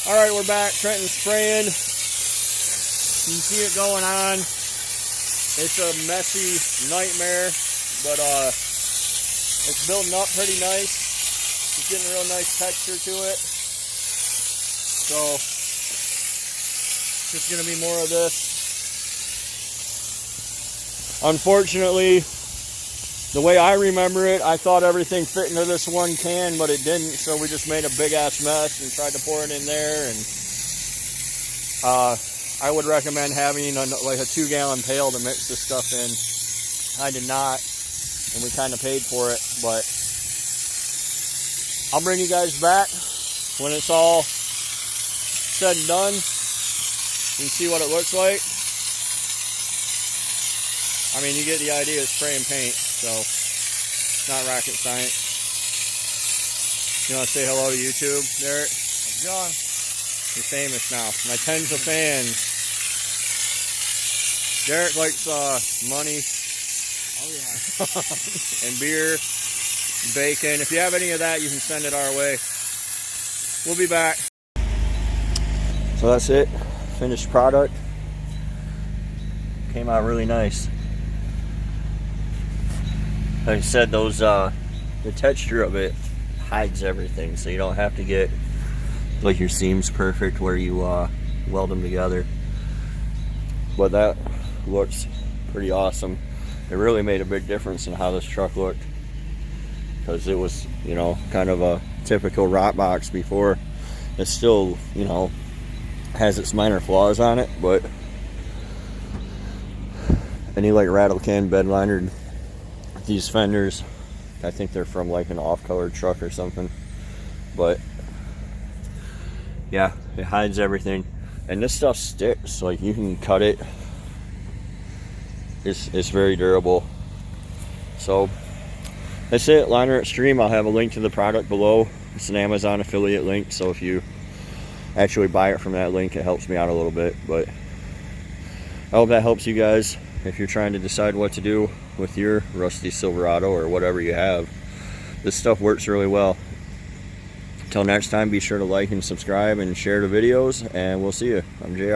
Alright, we're back. Trenton's spraying. You can see it going on. It's a messy nightmare, but it's building up pretty nice. It's getting a real nice texture to it. So, just gonna be more of this. Unfortunately, the way I remember it, I thought everything fit into this one can, but it didn't, so we just made a big ass mess and tried to pour it in there. And I would recommend having like a 2-gallon pail to mix this stuff in. I did not, and we kind of paid for it, but I'll bring you guys back when it's all said and done. You can see what it looks like. I mean, you get the idea of spraying paint, so it's not rocket science. You want to say hello to YouTube, Derek? I'm John. You're famous now. My tens of fans. Derek likes money. Oh yeah. And beer, bacon. If you have any of that, you can send it our way. We'll be back. So that's it. Finished product. Came out really nice. Like I said, those the texture of it hides everything, so you don't have to get like your seams perfect where you weld them together. But that looks pretty awesome. It really made a big difference in how this truck looked, because it was, you know, kind of a typical rot box before. It still, you know, has its minor flaws on it, but any like rattle can bedliner, these fenders, I think they're from like an off-colored truck or something, but yeah, it hides everything. And this stuff sticks, like you can cut it. It's very durable. So that's it. Liner Extreme. I'll have a link to the product below. It's an Amazon affiliate link, so if you actually buy it from that link, it helps me out a little bit. But I hope that helps you guys if you're trying to decide what to do with your rusty Silverado or whatever you have. This stuff works really well. Until next time, be sure to like and subscribe and share the videos, and we'll see you. I'm JR.